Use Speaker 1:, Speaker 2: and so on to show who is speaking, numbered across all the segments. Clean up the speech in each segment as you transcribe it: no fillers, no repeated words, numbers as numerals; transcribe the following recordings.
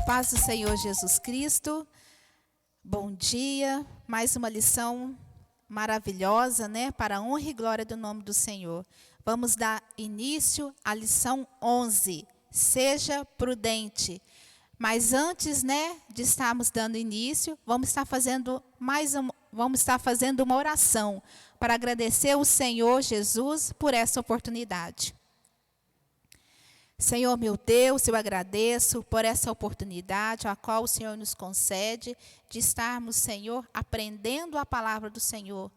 Speaker 1: paz do Senhor Jesus Cristo, bom dia, mais uma lição maravilhosa, né, para a honra e glória do nome do Senhor. Vamos dar início à lição 11, seja prudente. Mas antes, né, de estarmos dando início, vamos estar fazendo uma oração para agradecer ao Senhor Jesus por essa oportunidade. Senhor, meu Deus, eu agradeço por essa oportunidade a qual o Senhor nos concede de estarmos, Senhor, aprendendo a palavra do Senhor,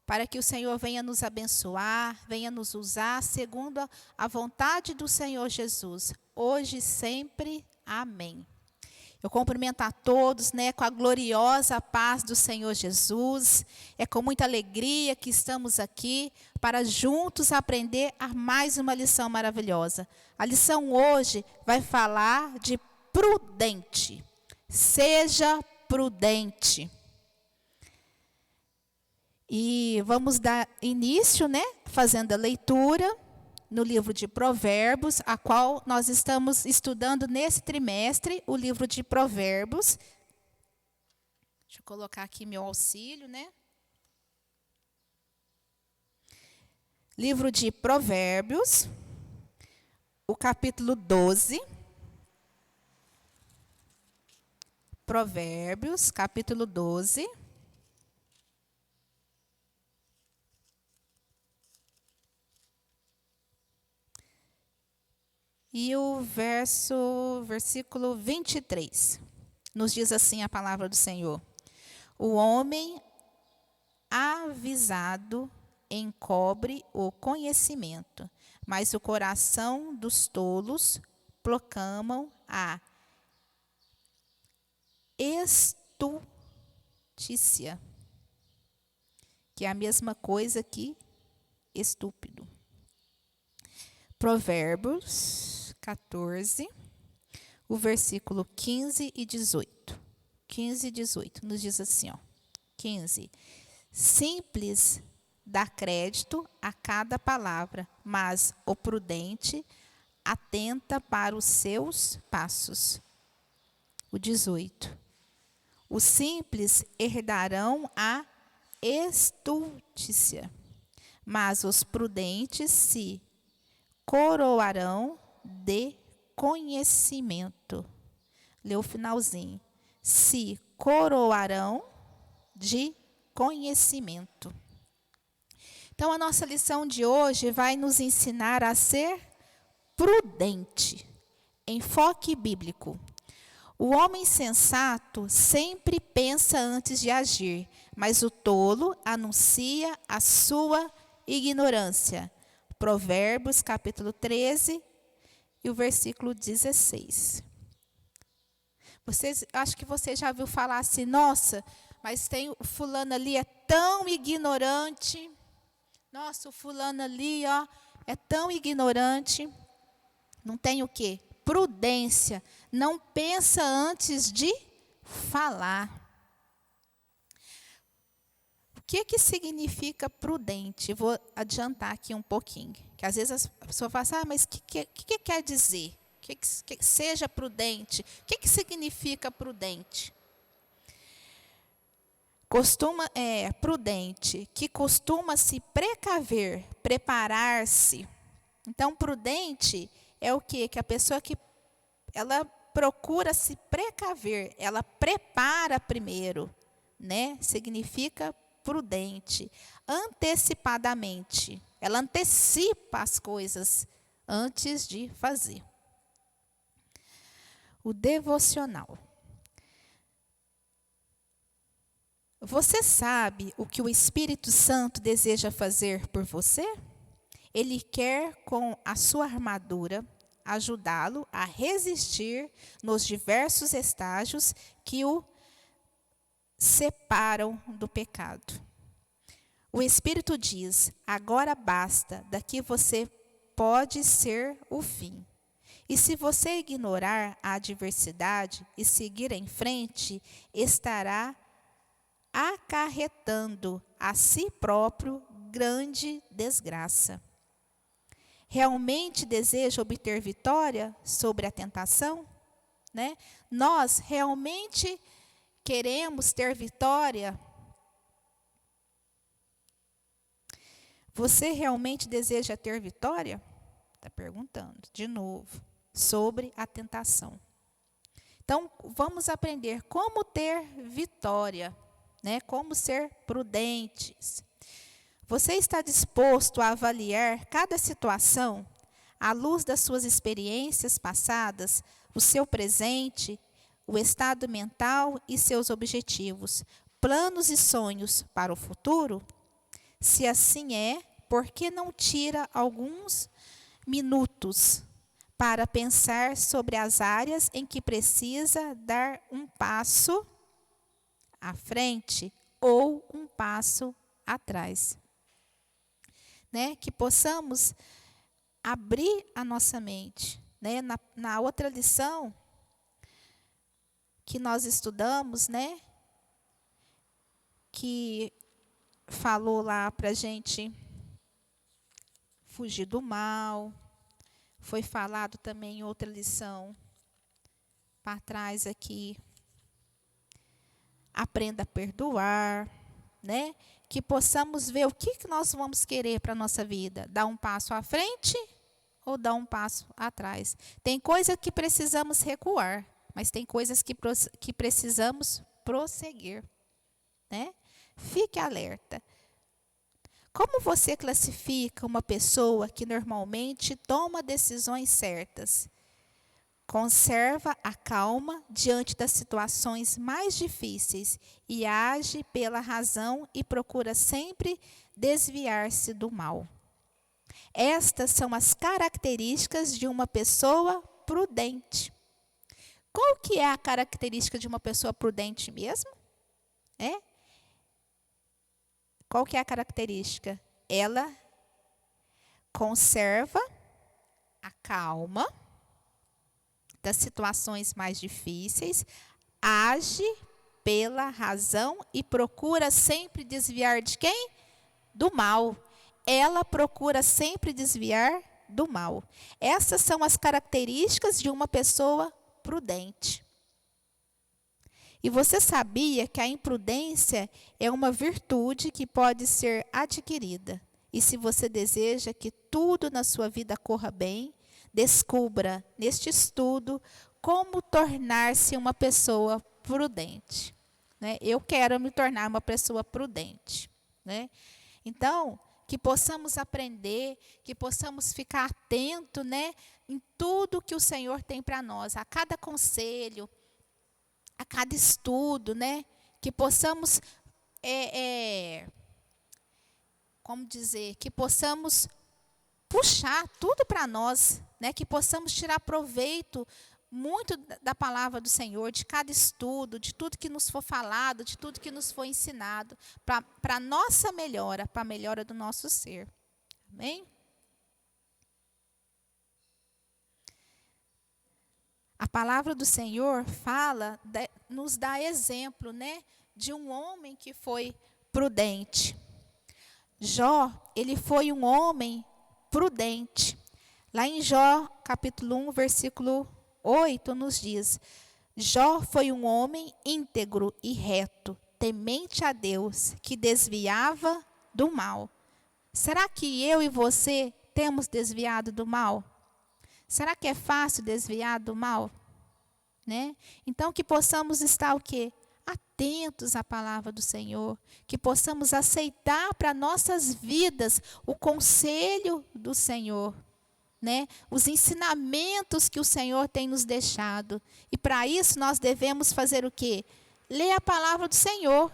Speaker 1: para que o Senhor venha nos abençoar, venha nos usar segundo a vontade do Senhor Jesus, hoje e sempre. Amém. Eu cumprimento a todos, né, com a gloriosa paz do Senhor Jesus. É com muita alegria que estamos aqui para juntos aprender a mais uma lição maravilhosa. A lição hoje vai falar de prudente. Seja prudente. E vamos dar início, né, fazendo a leitura no livro de Provérbios, a qual nós estamos estudando nesse trimestre, o livro de Provérbios. Deixa eu colocar aqui meu auxílio, né? Livro de Provérbios, o capítulo 12. Provérbios, capítulo 12. E o versículo 23, nos diz assim a palavra do Senhor: o homem avisado encobre o conhecimento, mas o coração dos tolos proclamam a estultícia, que é a mesma coisa que estúpido. Provérbios 14, o versículo 15 e 18. 15 e 18, nos diz assim, ó. 15. Simples dá crédito a cada palavra, mas o prudente atenta para os seus passos. O 18. Os simples herdarão a estultícia, mas os prudentes se coroarão de conhecimento. Lê o finalzinho. Se coroarão de conhecimento. Então, a nossa lição de hoje vai nos ensinar a ser prudente. Enfoque bíblico. O homem sensato sempre pensa antes de agir, mas o tolo anuncia a sua ignorância. Provérbios, capítulo 13, e o versículo 16. Acho que você já ouviu falar assim, nossa, mas tem o fulano ali, é tão ignorante. Nossa, o fulano ali, ó, é tão ignorante. Não tem o quê? Prudência. Não pensa antes de falar. O que significa prudente? Vou adiantar aqui um pouquinho. Que às vezes a pessoa fala assim, mas o que quer dizer? Que seja prudente. O que significa prudente? Prudente, que costuma se precaver, preparar-se. Então, prudente é o quê? Que a pessoa que ela procura se precaver, ela prepara primeiro, né? Significa prudente, antecipadamente. Ela antecipa as coisas antes de fazer. O devocional. Você sabe o que o Espírito Santo deseja fazer por você? Ele quer, com a sua armadura, ajudá-lo a resistir nos diversos estágios que o separam do pecado. O Espírito diz, agora basta, daqui você pode ser o fim. E se você ignorar a adversidade e seguir em frente, estará acarretando a si próprio grande desgraça. Realmente deseja obter vitória sobre a tentação? né? Nós realmente queremos ter vitória? Você realmente deseja ter vitória? Está perguntando de novo sobre a tentação. Então, vamos aprender como ter vitória, né? Como ser prudentes. Você está disposto a avaliar cada situação à luz das suas experiências passadas, o seu presente, o estado mental e seus objetivos, planos e sonhos para o futuro? Se assim é, por que não tira alguns minutos para pensar sobre as áreas em que precisa dar um passo à frente ou um passo atrás? Né? Que possamos abrir a nossa mente. Né? Na outra lição que nós estudamos, né? Que falou lá para a gente fugir do mal. Foi falado também em outra lição para trás aqui. Aprenda a perdoar, né? Que possamos ver o que nós vamos querer para a nossa vida. Dar um passo à frente ou dar um passo atrás? Tem coisas que precisamos recuar, mas tem coisas que precisamos prosseguir, né? Fique alerta. Como você classifica uma pessoa que normalmente toma decisões certas? Conserva a calma diante das situações mais difíceis e age pela razão e procura sempre desviar-se do mal. Estas são as características de uma pessoa prudente. Qual que é a característica de uma pessoa prudente mesmo? Qual que é a característica? Ela conserva a calma das situações mais difíceis, age pela razão e procura sempre desviar de quem? Do mal. Ela procura sempre desviar do mal. Essas são as características de uma pessoa prudente. E você sabia que a imprudência é uma virtude que pode ser adquirida? E se você deseja que tudo na sua vida corra bem, descubra neste estudo como tornar-se uma pessoa prudente. Né? Eu quero me tornar uma pessoa prudente. Né? Então, que possamos aprender, que possamos ficar atentos, né, em tudo que o Senhor tem para nós, a cada conselho, a cada estudo, né? Que possamos, como dizer, que possamos puxar tudo para nós, né? Que possamos tirar proveito muito da palavra do Senhor, de cada estudo, de tudo que nos for falado, de tudo que nos for ensinado, para a nossa melhora, para a melhora do nosso ser. Amém? A palavra do Senhor fala, nos dá exemplo, né, de um homem que foi prudente. Jó, ele foi um homem prudente. Lá em Jó, capítulo 1, versículo 8, nos diz: Jó foi um homem íntegro e reto, temente a Deus, que desviava do mal. Será que eu e você temos desviado do mal? Será que é fácil desviar do mal? Né? Então, que possamos estar o quê? Atentos à palavra do Senhor. Que possamos aceitar para nossas vidas o conselho do Senhor. Né? Os ensinamentos que o Senhor tem nos deixado. E para isso nós devemos fazer o quê? Ler a palavra do Senhor.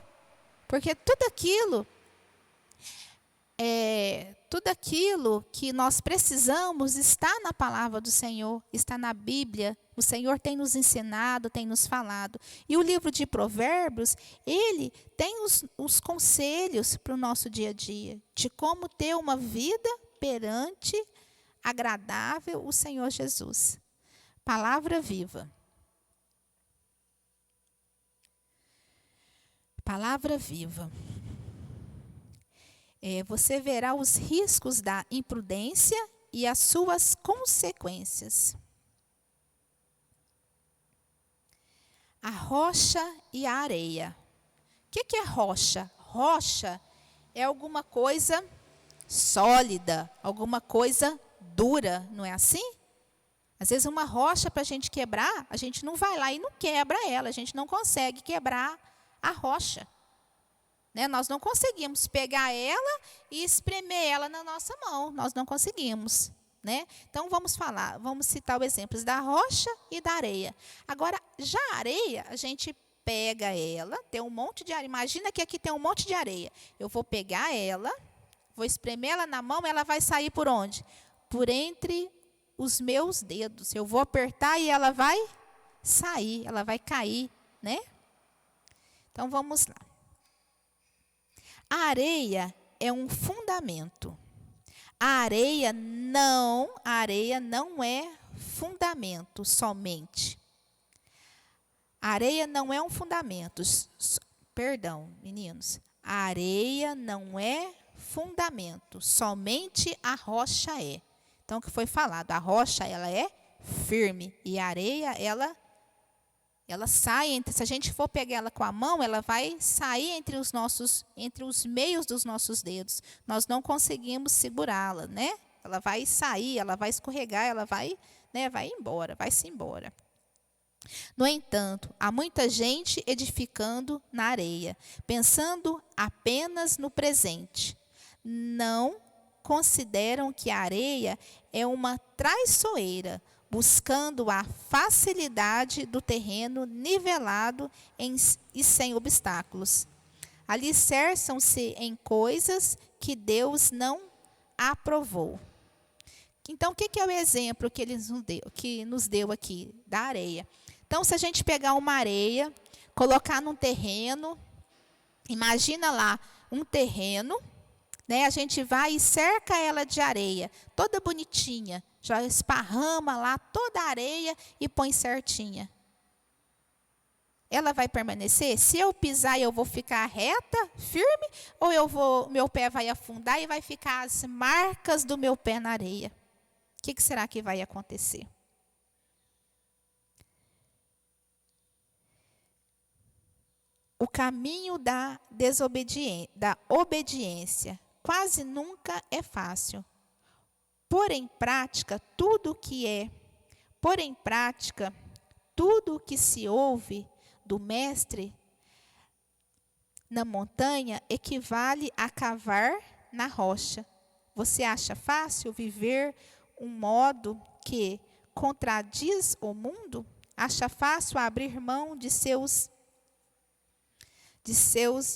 Speaker 1: Porque tudo aquilo que nós precisamos está na palavra do Senhor, está na Bíblia. O Senhor tem nos ensinado, tem nos falado. E o livro de Provérbios, ele tem os conselhos para o nosso dia a dia, de como ter uma vida perante, agradável, o Senhor Jesus. Palavra viva. Palavra viva. Você verá os riscos da imprudência e as suas consequências. A rocha e a areia. O que é rocha? Rocha é alguma coisa sólida, alguma coisa dura, não é assim? Às vezes uma rocha para a gente quebrar, a gente não vai lá e não quebra ela, a gente não consegue quebrar a rocha. Né? Nós não conseguimos pegar ela e espremer ela na nossa mão, nós não conseguimos. Né? Então vamos citar os exemplos da rocha e da areia. Agora, já a areia, a gente pega ela, tem um monte de areia. Imagina que aqui tem um monte de areia. Eu vou pegar ela, vou espremer ela na mão, ela vai sair por onde? Por entre os meus dedos. Eu vou apertar e ela vai sair, ela vai cair, né? Então vamos lá. A areia é um fundamento. A areia não é fundamento somente. A areia não é um fundamento. Perdão, meninos. A areia não é fundamento, somente a rocha é. Então, o que foi falado? A rocha, ela é firme e a areia, ela sai se a gente for pegar ela com a mão, ela vai sair entre os meios dos nossos dedos. Nós não conseguimos segurá-la, né? Ela vai sair, ela vai escorregar, ela vai, né, vai embora, vai-se embora. No entanto, há muita gente edificando na areia, pensando apenas no presente. Não consideram que a areia é uma traiçoeira, buscando a facilidade do terreno nivelado e sem obstáculos. Alicerçam-se em coisas que Deus não aprovou. Então, o que é o exemplo que nos deu aqui da areia? Então, se a gente pegar uma areia, colocar num terreno, imagina lá um terreno, né? A gente vai e cerca ela de areia, toda bonitinha, já esparrama lá toda a areia e põe certinha. Ela vai permanecer? Se eu pisar, eu vou ficar reta, firme, ou meu pé vai afundar e vai ficar as marcas do meu pé na areia? O que será que vai acontecer? O caminho da obediência quase nunca é fácil. Pôr em prática tudo o que se ouve do mestre na montanha equivale a cavar na rocha. Você acha fácil viver um modo que contradiz o mundo? Acha fácil abrir mão de seus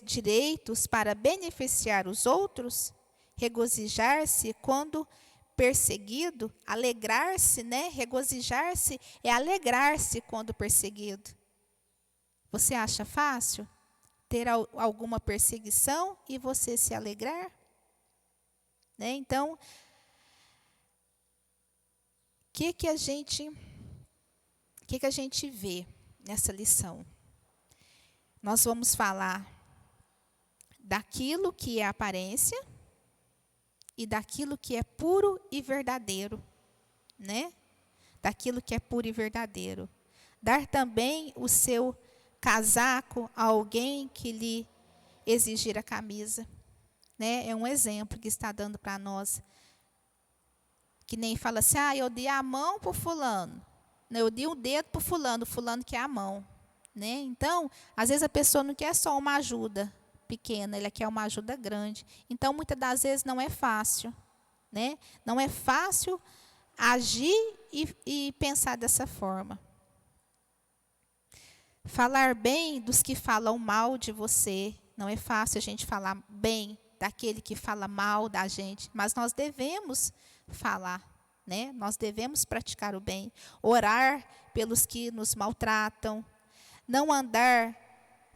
Speaker 1: direitos para beneficiar os outros? Regozijar-se quando perseguido? Alegrar-se, né? Regozijar-se é alegrar-se quando perseguido. Você acha fácil ter alguma perseguição e você se alegrar? Né? Então, o que a gente vê nessa lição? Nós vamos falar daquilo que é aparência e daquilo que é puro e verdadeiro, né? Daquilo que é puro e verdadeiro. Dar também o seu casaco a alguém que lhe exigir a camisa, né? É um exemplo que está dando para nós. Que nem fala assim, eu dei a mão para o fulano, eu dei o dedo para o fulano quer a mão. Né? Então, às vezes a pessoa não quer só uma ajuda pequena, ela quer uma ajuda grande. Então, muitas das vezes não é fácil. Né? Não é fácil agir e pensar dessa forma. Falar bem dos que falam mal de você. Não é fácil a gente falar bem daquele que fala mal da gente, mas nós devemos falar, né? Nós devemos praticar o bem, orar pelos que nos maltratam, não andar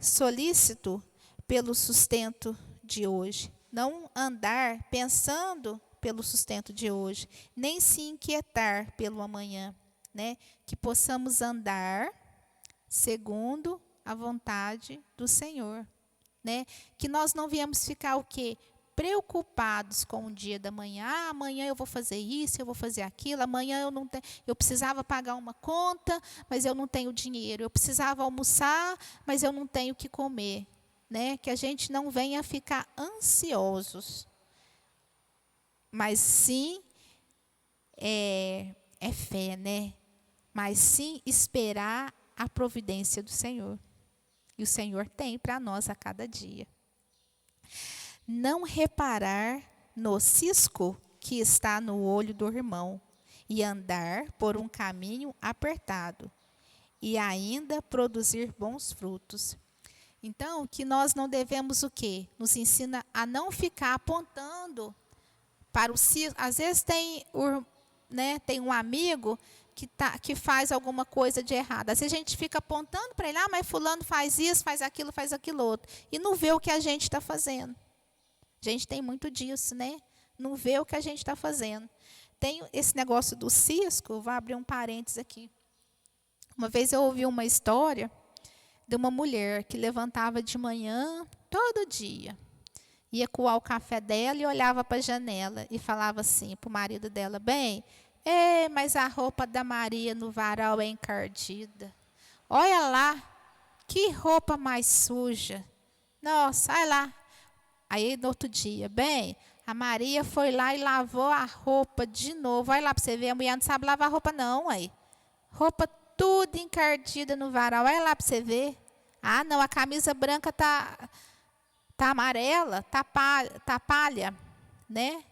Speaker 1: solícito pelo sustento de hoje, não andar pensando pelo sustento de hoje, nem se inquietar pelo amanhã, né? Que possamos andar segundo a vontade do Senhor, né? Que nós não viemos ficar o quê? preocupados com o dia da manhã. Ah, amanhã eu vou fazer isso, eu vou fazer aquilo. Amanhã eu não tenho, eu precisava pagar uma conta, mas eu não tenho dinheiro. Eu precisava almoçar, mas eu não tenho o que comer, né? Que a gente não venha ficar ansiosos, mas sim é fé, né? Mas sim esperar a providência do Senhor. E o Senhor tem para nós a cada dia. Não reparar no cisco que está no olho do irmão e andar por um caminho apertado e ainda produzir bons frutos. Então, que nós não devemos o quê? Nos ensina a não ficar apontando para o cisco. Às vezes tem um amigo que faz alguma coisa de errado. Às vezes a gente fica apontando para ele, mas fulano faz isso, faz aquilo outro. E não vê o que a gente está fazendo. A gente tem muito disso, né? Não vê o que a gente está fazendo. Tem esse negócio do cisco, vou abrir um parênteses aqui. Uma vez eu ouvi uma história de uma mulher que levantava de manhã, todo dia, ia coar o café dela e olhava para a janela e falava assim para o marido dela, mas a roupa da Maria no varal é encardida. Olha lá, que roupa mais suja. Nossa, olha lá. Aí, no outro dia, a Maria foi lá e lavou a roupa de novo. Olha lá para você ver, a mulher não sabe lavar roupa não, aí. Roupa tudo encardida no varal. Olha lá para você ver. Ah, não, a camisa branca tá amarela, tá palha, né?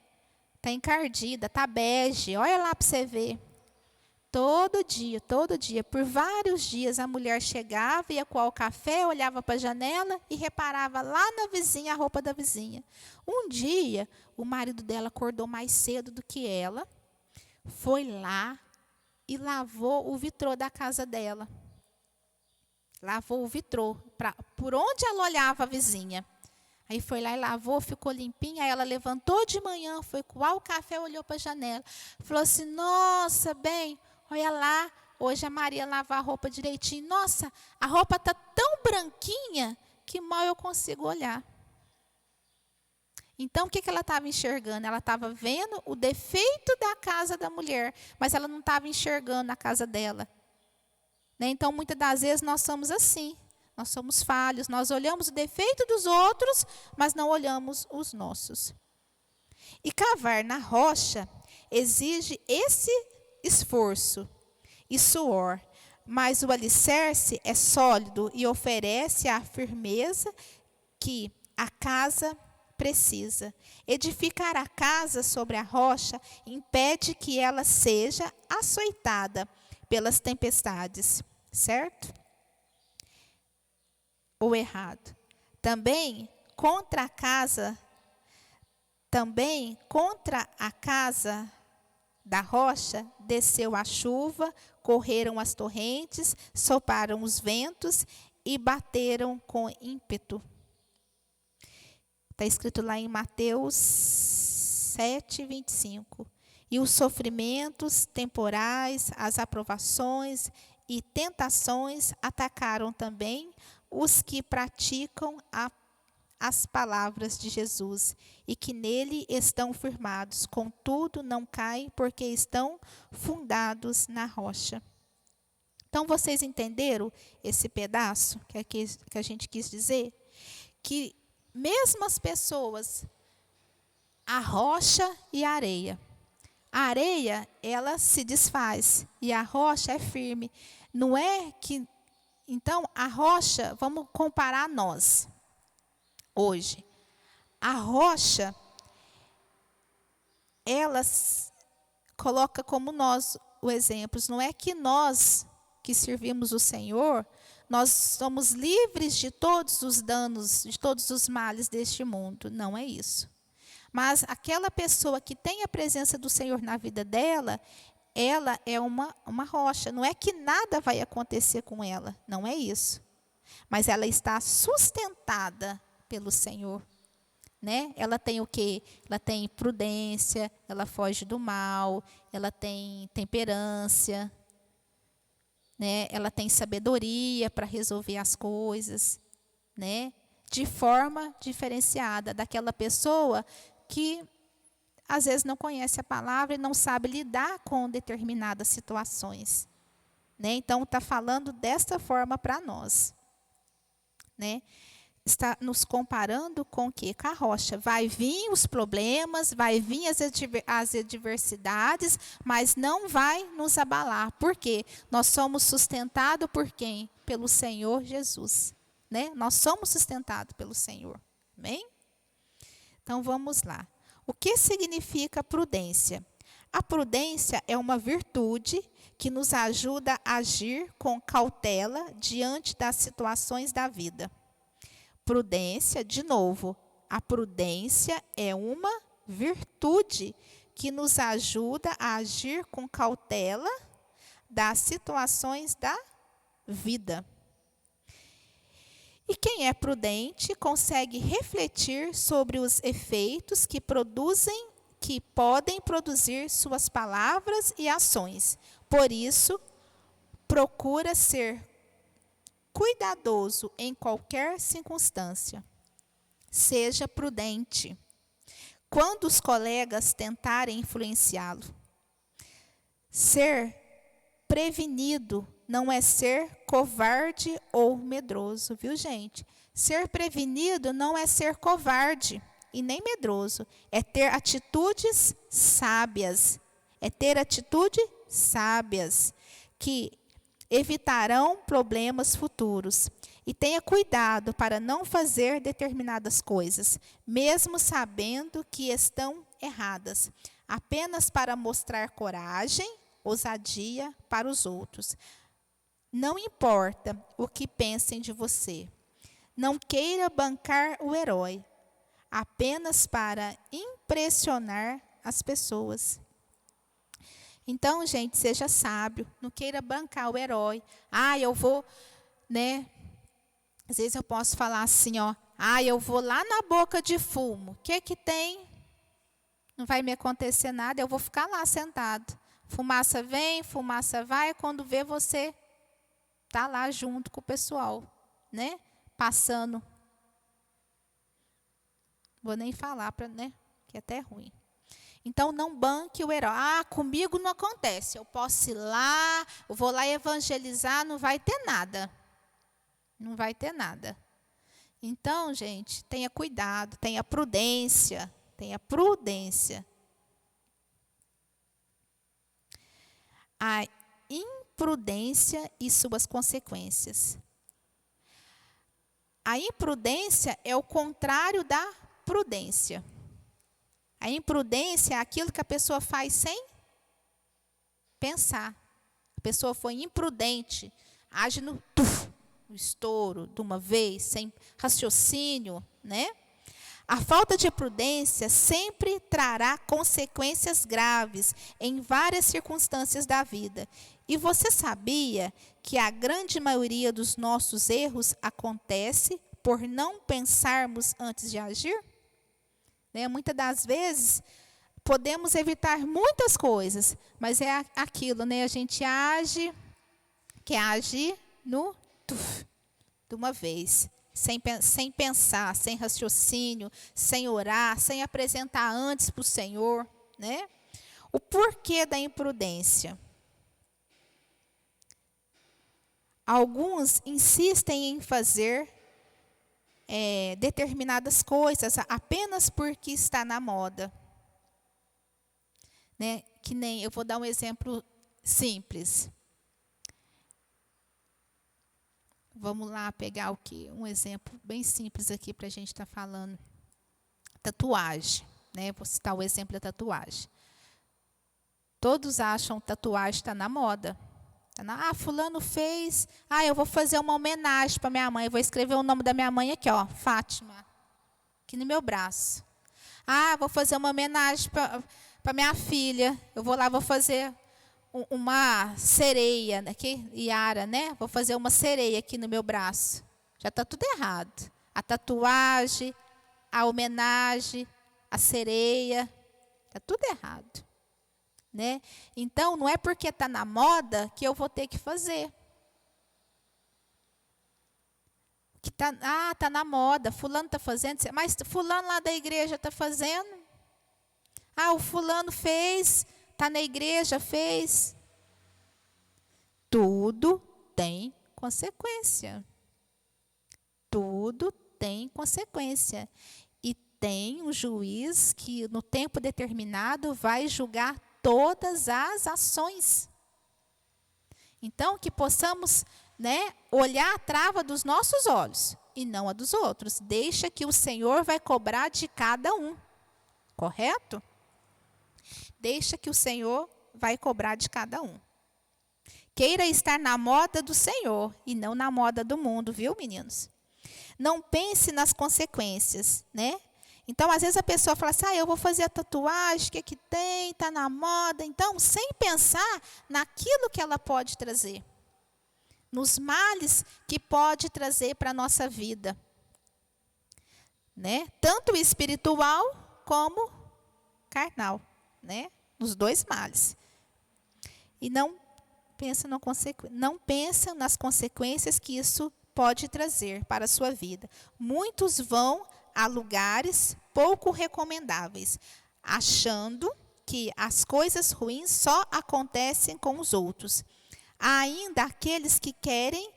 Speaker 1: Tá encardida, tá bege. Olha lá para você ver. Todo dia, por vários dias, a mulher chegava, ia coar o café, olhava para a janela e reparava lá na vizinha a roupa da vizinha. Um dia, o marido dela acordou mais cedo do que ela, foi lá e lavou o vitrô da casa dela. Lavou o vitrô, por onde ela olhava a vizinha. Aí foi lá e lavou, ficou limpinha. Aí ela levantou de manhã, foi coar o café, olhou para a janela. Falou assim, nossa, olha lá, hoje a Maria lava a roupa direitinho. Nossa, a roupa está tão branquinha que mal eu consigo olhar. Então, o que ela estava enxergando? Ela estava vendo o defeito da casa da mulher, mas ela não estava enxergando a casa dela. Né? Então, muitas das vezes, nós somos assim. Nós somos falhos, nós olhamos o defeito dos outros, mas não olhamos os nossos. E cavar na rocha exige esse esforço e suor, mas o alicerce é sólido e oferece a firmeza que a casa precisa. Edificar a casa sobre a rocha impede que ela seja açoitada pelas tempestades, certo? Ou errado. Também contra a casa da rocha desceu a chuva, correram as torrentes, sopraram os ventos e bateram com ímpeto. Está escrito lá em Mateus 7:25. E os sofrimentos temporais, as aprovações e tentações atacaram também os que praticam as palavras de Jesus e que nele estão firmados, contudo não caem porque estão fundados na rocha. Então, vocês entenderam esse pedaço que a gente quis dizer? Que mesmo as pessoas, a rocha e a areia. A areia, ela se desfaz e a rocha é firme. Não é que... Então, a rocha, vamos comparar nós, hoje. A rocha, ela coloca como nós o exemplo. Não é que nós que servimos o Senhor, nós somos livres de todos os danos, de todos os males deste mundo. Não é isso. Mas aquela pessoa que tem a presença do Senhor na vida dela, ela é uma rocha. Não é que nada vai acontecer com ela, não é isso. Mas ela está sustentada pelo Senhor. Né? Ela tem o quê? Ela tem prudência, ela foge do mal, ela tem temperança, né? Ela tem sabedoria para resolver as coisas. Né? de forma diferenciada daquela pessoa que às vezes não conhece a palavra e não sabe lidar com determinadas situações, né? Então, está falando desta forma para nós, né? Está nos comparando com o quê? Com a rocha. Vai vir os problemas, vai vir as adversidades, mas não vai nos abalar. Por quê? Nós somos sustentados por quem? Pelo Senhor Jesus, né? Nós somos sustentados pelo Senhor. Amém? Então, vamos lá. O que significa prudência? A prudência é uma virtude que nos ajuda a agir com cautela diante das situações da vida. Prudência, de novo, a prudência é uma virtude que nos ajuda a agir com cautela das situações da vida. E quem é prudente consegue refletir sobre os efeitos que podem produzir suas palavras e ações. Por isso, procura ser cuidadoso em qualquer circunstância. Seja prudente quando os colegas tentarem influenciá-lo. Ser prevenido não é ser covarde ou medroso, viu, gente? Ser prevenido não é ser covarde e nem medroso. É ter atitudes sábias. É ter atitudes sábias que evitarão problemas futuros. E tenha cuidado para não fazer determinadas coisas, mesmo sabendo que estão erradas, apenas para mostrar coragem, ousadia para os outros. Não importa o que pensem de você. Não queira bancar o herói, apenas para impressionar as pessoas. Então, gente, seja sábio, não queira bancar o herói. Eu vou, né? Às vezes eu posso falar assim, eu vou lá na boca de fumo. O que tem? Não vai me acontecer nada, eu vou ficar lá sentado. Fumaça vem, fumaça vai, quando vê você tá lá junto com o pessoal, né? Passando. Vou nem falar né? Que é até ruim. Então, não banque o herói. Comigo não acontece. Eu posso ir lá, eu vou lá evangelizar, não vai ter nada. Não vai ter nada. Então, gente, tenha cuidado, tenha prudência. Tenha prudência. A imprudência e suas consequências. A imprudência é o contrário da prudência. A imprudência é aquilo que a pessoa faz sem pensar. A pessoa foi imprudente, age no estouro, de uma vez, sem raciocínio, né? A falta de prudência sempre trará consequências graves em várias circunstâncias da vida. E você sabia que a grande maioria dos nossos erros acontece por não pensarmos antes de agir? Muitas das vezes, podemos evitar muitas coisas, mas é aquilo, né? A gente quer agir de uma vez, sem pensar, sem raciocínio, sem orar, sem apresentar antes para o Senhor, né? O porquê da imprudência? Alguns insistem em fazer determinadas coisas apenas porque está na moda. Né? Que nem, eu vou dar um exemplo simples. Vamos lá pegar um exemplo bem simples aqui para a gente estar falando. Tatuagem. Né? Vou citar o exemplo da tatuagem. Todos acham que tatuagem está na moda. Fulano fez. Eu vou fazer uma homenagem para minha mãe. Eu vou escrever o nome da minha mãe aqui, Fátima. Aqui no meu braço. Vou fazer uma homenagem para minha filha. Eu vou lá, vou fazer uma sereia, aqui, Yara, né? Vou fazer uma sereia aqui no meu braço. Já está tudo errado. A tatuagem, a homenagem, a sereia, está tudo errado. Né? Então, não é porque está na moda que eu vou ter que fazer. O que tá na moda, fulano está fazendo, mas fulano lá da igreja está fazendo. O fulano fez, está na igreja, fez. Tudo tem consequência. Tudo tem consequência. E tem um juiz que, no tempo determinado, vai julgar todas as ações. Então, que possamos, olhar a trava dos nossos olhos e não a dos outros. Deixa que o Senhor vai cobrar de cada um. Correto? Deixa que o Senhor vai cobrar de cada um. Queira estar na moda do Senhor e não na moda do mundo, viu, meninos? Não pense nas consequências, Então, às vezes a pessoa fala assim, eu vou fazer a tatuagem, o que tem, está na moda. Então, sem pensar naquilo que ela pode trazer. Nos males que pode trazer para a nossa vida. Tanto espiritual como carnal. Nos dois males. E não pensa nas consequências que isso pode trazer para a sua vida. Muitos vão a lugares pouco recomendáveis, achando que as coisas ruins só acontecem com os outros. Há ainda aqueles que querem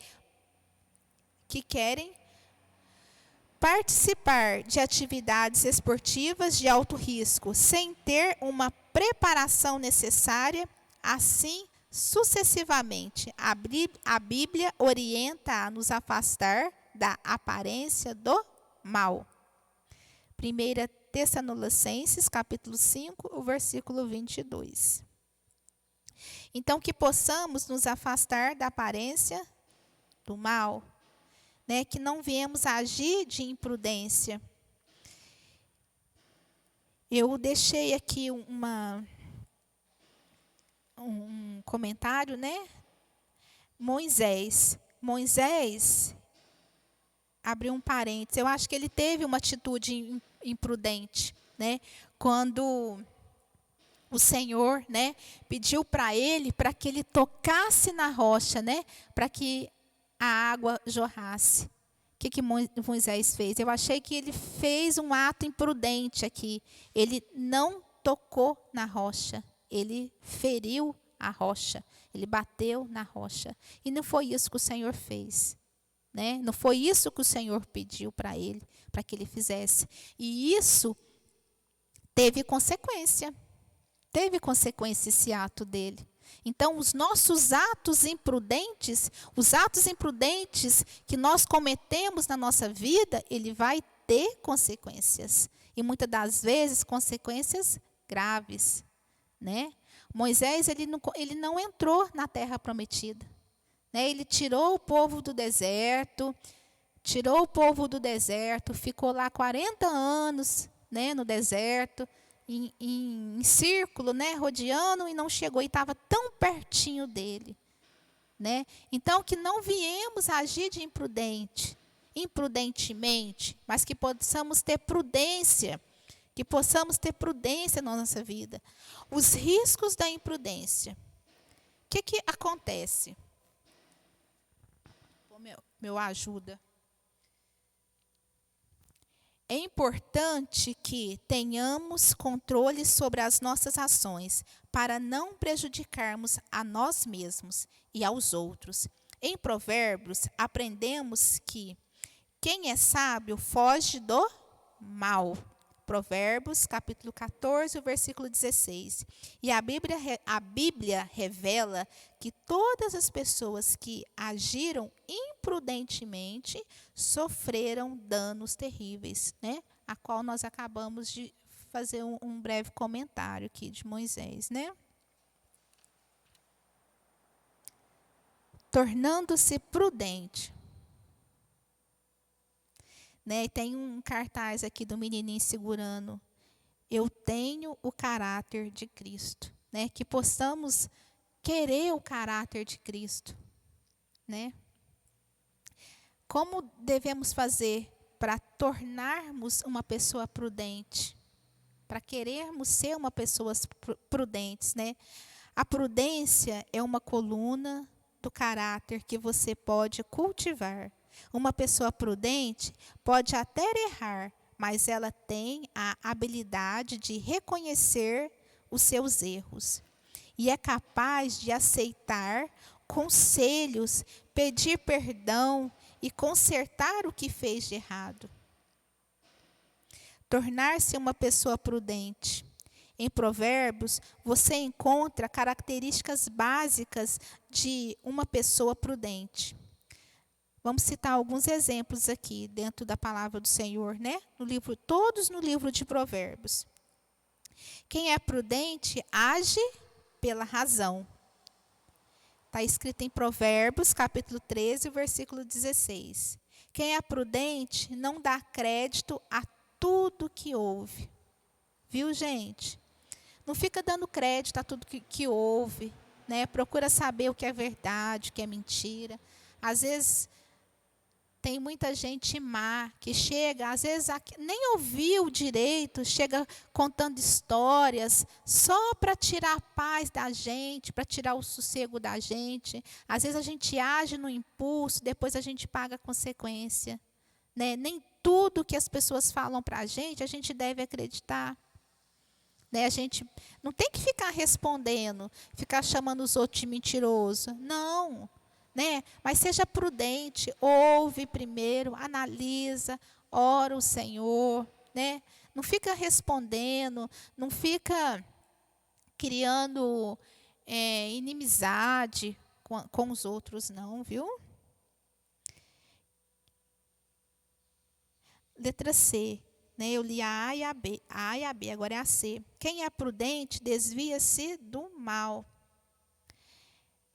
Speaker 1: participar de atividades esportivas de alto risco, sem ter uma preparação necessária, assim sucessivamente. A Bíblia orienta a nos afastar da aparência do mal. 1 Tessalonicenses, capítulo 5, o versículo 22. Então, que possamos nos afastar da aparência do mal, que não viemos a agir de imprudência. Eu deixei aqui um comentário, Moisés, abriu um parênteses, eu acho que ele teve uma atitude imprudente, quando o Senhor, pediu para que ele tocasse na rocha, para que a água jorrasse. O que Moisés fez? Eu achei que ele fez um ato imprudente aqui. Ele não tocou na rocha, ele feriu a rocha, ele bateu na rocha. E não foi isso que o Senhor fez. Não foi isso que o Senhor pediu para ele, para que ele fizesse. E isso teve consequência. Teve consequência esse ato dele. Então, os nossos atos imprudentes, que nós cometemos na nossa vida, ele vai ter consequências. E muitas das vezes, consequências graves. Moisés, ele não entrou na terra prometida. Ele tirou o povo do deserto, ficou lá 40 anos, no deserto, em círculo, rodeando, e não chegou, e estava tão pertinho dele. Então, que não viemos a agir de imprudentemente, mas que possamos ter prudência, na nossa vida. Os riscos da imprudência. O que acontece? Meu ajuda. É importante que tenhamos controle sobre as nossas ações, para não prejudicarmos a nós mesmos e aos outros. Em Provérbios, aprendemos que quem é sábio foge do mal. Provérbios, capítulo 14, versículo 16. E a Bíblia revela que todas as pessoas que agiram imprudentemente sofreram danos terríveis, a qual nós acabamos de fazer um breve comentário aqui de Moisés, Tornando-se prudente. E tem um cartaz aqui do menininho segurando. Eu tenho o caráter de Cristo. Que possamos querer o caráter de Cristo. Como devemos fazer para tornarmos uma pessoa prudente? Para querermos ser uma pessoa prudentes, A prudência é uma coluna do caráter que você pode cultivar. Uma pessoa prudente pode até errar, mas ela tem a habilidade de reconhecer os seus erros e é capaz de aceitar conselhos, pedir perdão e consertar o que fez de errado. Tornar-se uma pessoa prudente. Em Provérbios, você encontra características básicas de uma pessoa prudente. Vamos citar alguns exemplos aqui dentro da palavra do Senhor, né? Todos no livro de Provérbios. Quem é prudente age pela razão. Está escrito em Provérbios, capítulo 13, versículo 16. Quem é prudente não dá crédito a tudo que ouve. Viu, gente? Não fica dando crédito a tudo que ouve, né? Procura saber o que é verdade, o que é mentira. Às vezes, tem muita gente má que chega, às vezes nem ouviu direito, chega contando histórias só para tirar a paz da gente, para tirar o sossego da gente. Às vezes a gente age no impulso, depois a gente paga a consequência, né? Nem tudo que as pessoas falam para a gente deve acreditar. Né? A gente não tem que ficar respondendo, ficar chamando os outros de mentiroso. Não. Né? Mas seja prudente, ouve primeiro, analisa, ora o Senhor, né? Não fica respondendo, não fica criando inimizade com os outros, não, viu? Letra C, né? Eu li a e a B, agora é a C. Quem é prudente desvia-se do mal.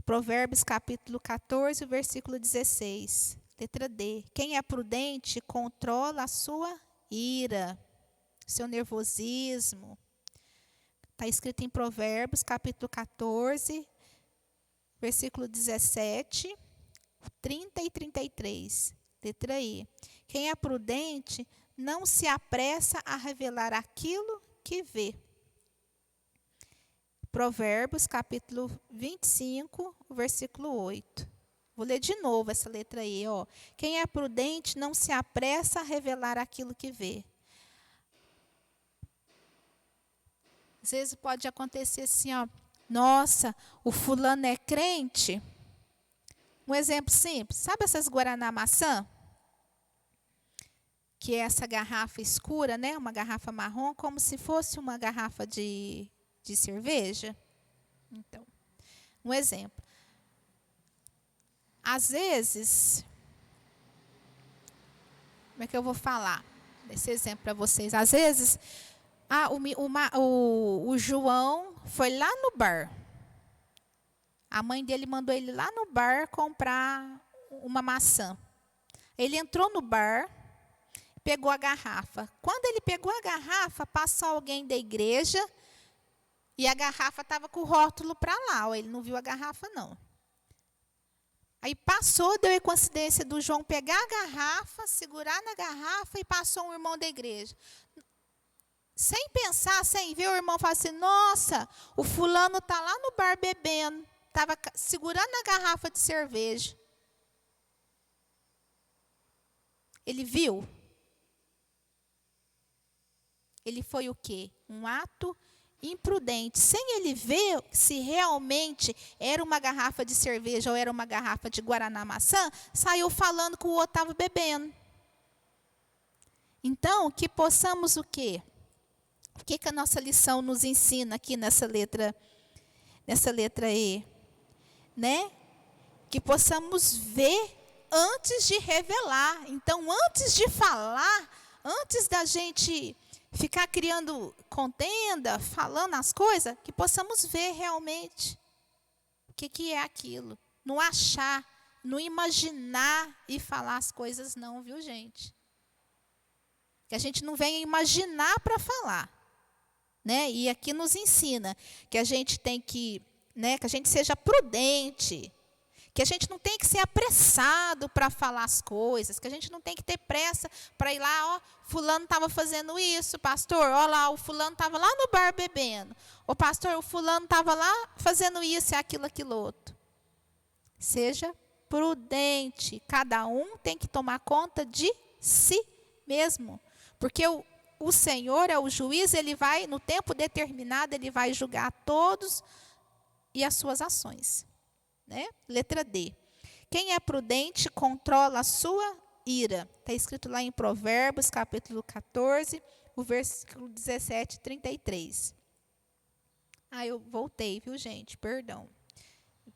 Speaker 1: Provérbios capítulo 14, versículo 16. Letra D. Quem é prudente controla a sua ira, seu nervosismo. Está escrito em Provérbios capítulo 14, versículo 17, 30 e 33. Letra I. Quem é prudente não se apressa a revelar aquilo que vê. Provérbios, capítulo 25, versículo 8. Vou ler de novo essa letra aí. Ó. Quem é prudente não se apressa a revelar aquilo que vê. Às vezes pode acontecer assim, ó. Nossa, o fulano é crente. Um exemplo simples. Sabe essas Guaraná maçã? Que é essa garrafa escura, né? Uma garrafa marrom, como se fosse uma garrafa de cerveja. Então, um exemplo. Às vezes, como é que eu vou falar desse exemplo para vocês? Às vezes, o João foi lá no bar. A mãe dele mandou ele lá no bar comprar uma maçã. Ele entrou no bar, pegou a garrafa. Quando ele pegou a garrafa, passou alguém da igreja. E a garrafa estava com o rótulo para lá. Ele não viu a garrafa, não. Aí passou, deu a coincidência do João pegar a garrafa, segurar na garrafa e passou um irmão da igreja. Sem pensar, sem ver, o irmão fala assim, nossa, o fulano está lá no bar bebendo. Estava segurando a garrafa de cerveja. Ele viu? Ele foi o quê? Um ato imprudente, sem ele ver se realmente era uma garrafa de cerveja ou era uma garrafa de Guaraná maçã, saiu falando que o outro estava bebendo. Então, que possamos o quê? O que a nossa lição nos ensina aqui nessa letra E? Né? Que possamos ver antes de revelar. Então, antes de falar, antes da gente ficar criando contenda, falando as coisas, que possamos ver realmente o que é aquilo. Não achar, não imaginar e falar as coisas não, viu, gente? Que a gente não venha imaginar para falar. Né? E aqui nos ensina que a gente tem que, né, que a gente seja prudente, que a gente não tem que ser apressado para falar as coisas, que a gente não tem que ter pressa para ir lá, ó, fulano estava fazendo isso, pastor, ó lá, o fulano estava lá no bar bebendo. Ô pastor, o fulano estava lá fazendo isso e aquilo outro. Seja prudente. Cada um tem que tomar conta de si mesmo. Porque o Senhor é o juiz, ele vai, no tempo determinado, ele vai julgar todos e as suas ações. Né? Letra D. Quem é prudente controla a sua ira. Está escrito lá em Provérbios, capítulo 14, o versículo 17 e 33. Eu voltei, viu, gente? Perdão.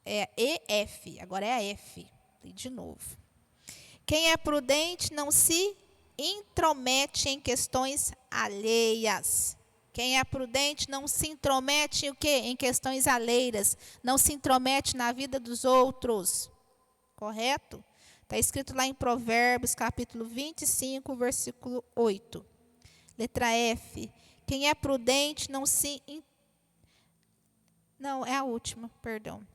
Speaker 1: É EF, agora é a F. E de novo. Quem é prudente não se intromete em questões alheias. Quem é prudente não se intromete em o quê? Em questões alheias. Não se intromete na vida dos outros. Correto? Está escrito lá em Provérbios, capítulo 25, versículo 8. Letra F. Quem é prudente não se... Não, é a última, perdão.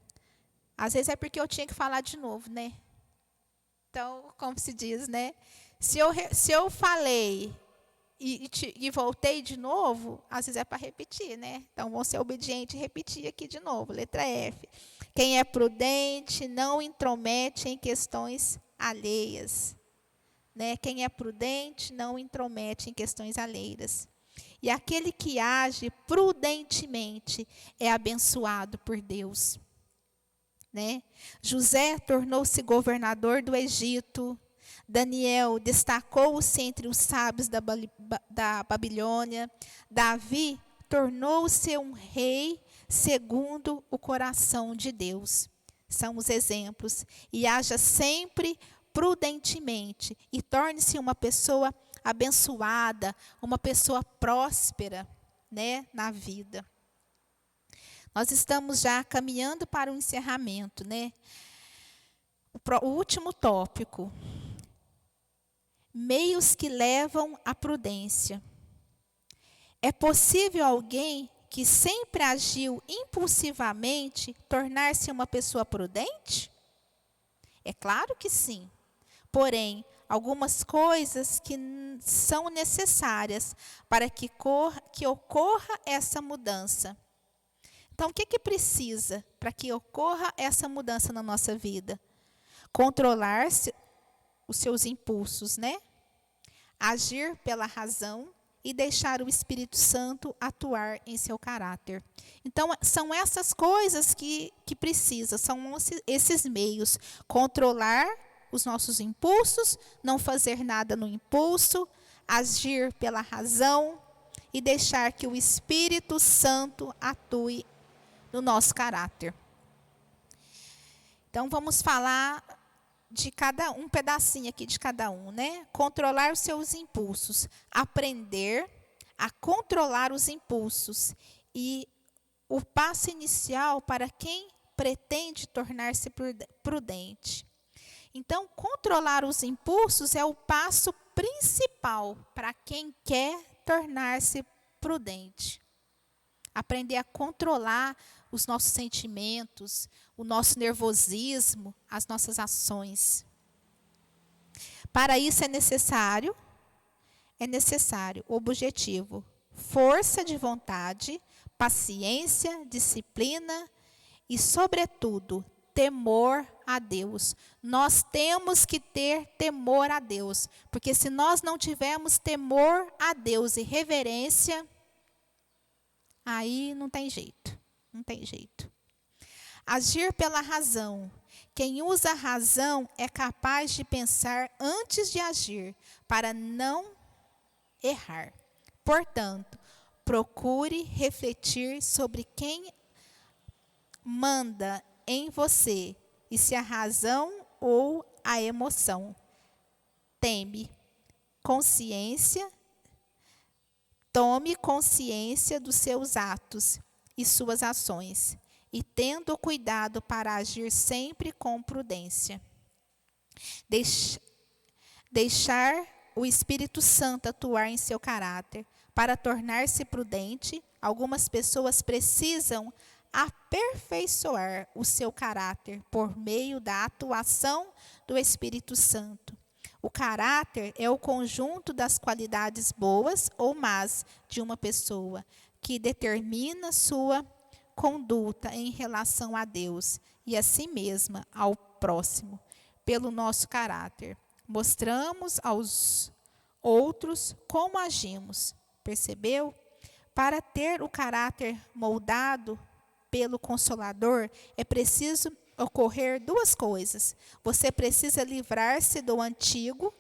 Speaker 1: Às vezes é porque eu tinha que falar de novo, né? Então, como se diz, né? Se eu falei e voltei de novo, às vezes é para repetir, né? Então, vamos ser obedientes e repetir aqui de novo. Letra F. Quem é prudente não intromete em questões alheias. Né? Quem é prudente não intromete em questões alheias. E aquele que age prudentemente é abençoado por Deus. Né? José tornou-se governador do Egito. Daniel destacou-se entre os sábios da Babilônia. Davi tornou-se um rei segundo o coração de Deus. São os exemplos. E haja sempre prudentemente e torne-se uma pessoa abençoada, uma pessoa próspera, né, na vida. Nós estamos já caminhando para o encerramento, né? O último tópico. Meios que levam à prudência. É possível alguém que sempre agiu impulsivamente tornar-se uma pessoa prudente? É claro que sim. Porém, algumas coisas que são necessárias para que ocorra essa mudança. Então, o que precisa para que ocorra essa mudança na nossa vida? Controlar os seus impulsos, né? Agir pela razão e deixar o Espírito Santo atuar em seu caráter. Então, são essas coisas que precisa, são esses meios. Controlar os nossos impulsos, não fazer nada no impulso, agir pela razão e deixar que o Espírito Santo atue no nosso caráter. Então, vamos falar de cada um pedacinho aqui de cada um, né? Controlar os seus impulsos, aprender a controlar os impulsos e o passo inicial para quem pretende tornar-se prudente. Então, controlar os impulsos é o passo principal para quem quer tornar-se prudente. Aprender a controlar os nossos sentimentos, o nosso nervosismo, as nossas ações. Para isso é necessário o objetivo, força de vontade, paciência, disciplina e, sobretudo, temor a Deus. Nós temos que ter temor a Deus, porque se nós não tivermos temor a Deus e reverência, aí não tem jeito, não tem jeito. Agir pela razão. Quem usa a razão é capaz de pensar antes de agir, para não errar. Portanto, procure refletir sobre quem manda em você e se a razão ou a emoção. Tome consciência dos seus atos e suas ações, e tendo cuidado para agir sempre com prudência. Deixar o Espírito Santo atuar em seu caráter. Para tornar-se prudente, algumas pessoas precisam aperfeiçoar o seu caráter por meio da atuação do Espírito Santo. O caráter é o conjunto das qualidades boas ou más de uma pessoa, que determina sua conduta em relação a Deus e a si mesma, ao próximo. pelo nosso caráter. Mostramos aos outros como agimos. Percebeu? Para ter o caráter moldado pelo Consolador, é preciso ocorrer duas coisas. Você precisa livrar-se do antigo,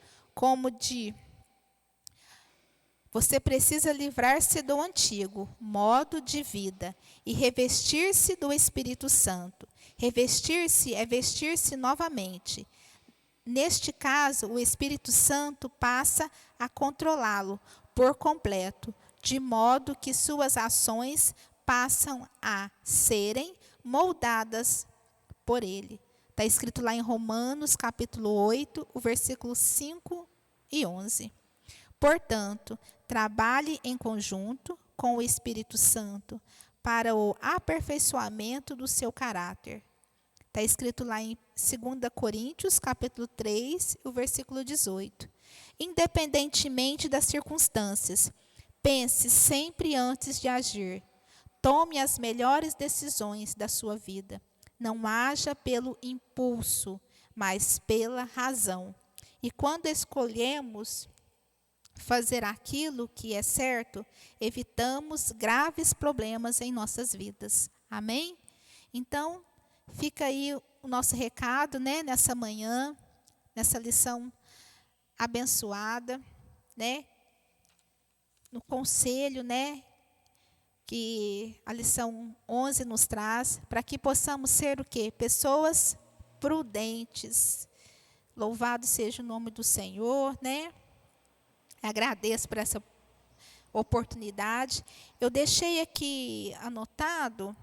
Speaker 1: Você precisa livrar-se do antigo modo de vida e revestir-se do Espírito Santo. Revestir-se é vestir-se novamente. Neste caso, o Espírito Santo passa a controlá-lo por completo, de modo que suas ações passam a serem moldadas por ele. Está escrito lá em Romanos, capítulo 8, o versículo 5 e 11. Portanto, trabalhe em conjunto com o Espírito Santo para o aperfeiçoamento do seu caráter. Está escrito lá em 2 Coríntios, capítulo 3, o versículo 18. Independentemente das circunstâncias, pense sempre antes de agir. Tome as melhores decisões da sua vida. Não haja pelo impulso, mas pela razão. E quando escolhemos fazer aquilo que é certo, evitamos graves problemas em nossas vidas. Amém? Então, fica aí o nosso recado, né, nessa manhã, nessa lição abençoada, né? No conselho, né, que a lição 11 nos traz, para que possamos ser o quê? Pessoas prudentes. Louvado seja o nome do Senhor, né? Agradeço por essa oportunidade. Eu deixei aqui anotado,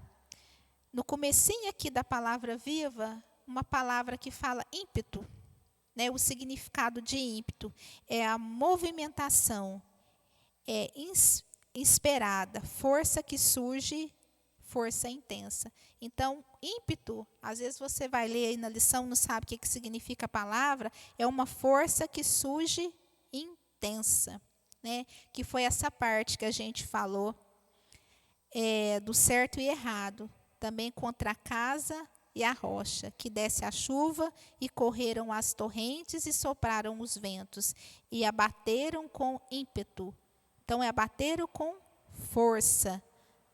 Speaker 1: no comecinho aqui da palavra viva, uma palavra que fala ímpeto, né? O significado de ímpeto é a movimentação, é inspirada, força que surge, força intensa. Então, ímpeto, às vezes você vai ler aí na lição, não sabe o que significa a palavra, é uma força que surge intensa, né? Que foi essa parte que a gente falou, do certo e errado, também contra a casa e a rocha, que desce a chuva e correram as torrentes e sopraram os ventos e abateram com ímpeto. Então, abateram com força,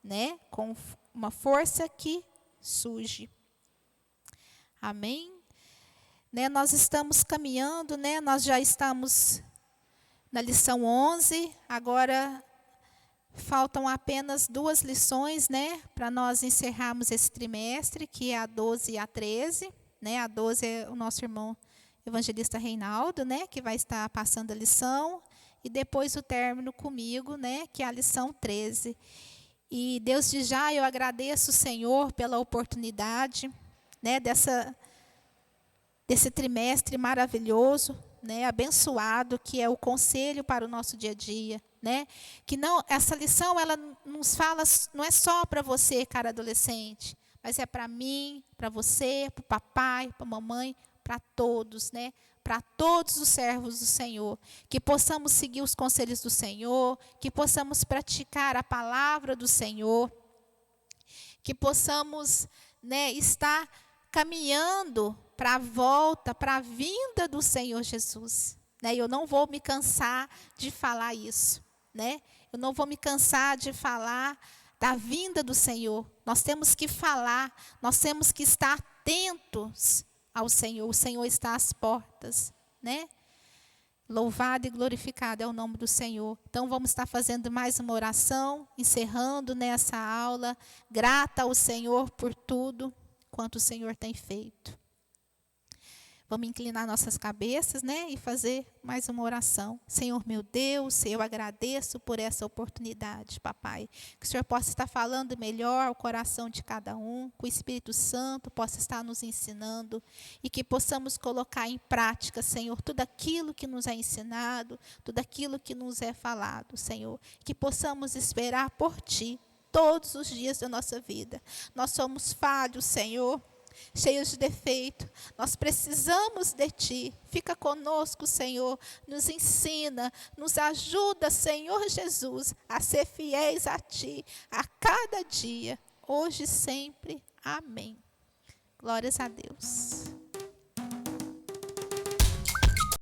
Speaker 1: né? Com uma força que surge. Amém? Né? Nós estamos caminhando, né? Nós já estamos na lição 11, agora faltam apenas 2 lições, né? Para nós encerrarmos esse trimestre, que é a 12 e a 13. Né? A 12 é o nosso irmão evangelista Reinaldo, né? Que vai estar passando a lição. E depois o término comigo, né, que é a lição 13. E desde já eu agradeço o Senhor pela oportunidade, né, desse trimestre maravilhoso, né, abençoado, que é o conselho para o nosso dia a dia, né? Que não, essa lição ela nos fala, não é só para você, cara adolescente, mas é para mim, para você, para o papai, para a mamãe, para todos, né? Para todos os servos do Senhor, que possamos seguir os conselhos do Senhor, que possamos praticar a palavra do Senhor, que possamos, né, estar caminhando para a volta, para a vinda do Senhor Jesus. Né? Eu não vou me cansar de falar isso. Né? Eu não vou me cansar de falar da vinda do Senhor. Nós temos que falar, nós temos que estar atentos ao Senhor. O Senhor está às portas, né? Louvado e glorificado é o nome do Senhor. Então vamos estar fazendo mais uma oração, encerrando nessa aula, grata ao Senhor por tudo quanto o Senhor tem feito. Vamos inclinar nossas cabeças, né, e fazer mais uma oração. Senhor meu Deus, eu agradeço por essa oportunidade, papai. Que o Senhor possa estar falando melhor ao coração de cada um, que o Espírito Santo possa estar nos ensinando e que possamos colocar em prática, Senhor, tudo aquilo que nos é ensinado, tudo aquilo que nos é falado, Senhor. Que possamos esperar por Ti todos os dias da nossa vida. Nós somos falhos, Senhor, cheios de defeito, nós precisamos de Ti. Fica conosco, Senhor, nos ensina, nos ajuda, Senhor Jesus, a ser fiéis a Ti, a cada dia, hoje e sempre. Amém. Glórias a Deus.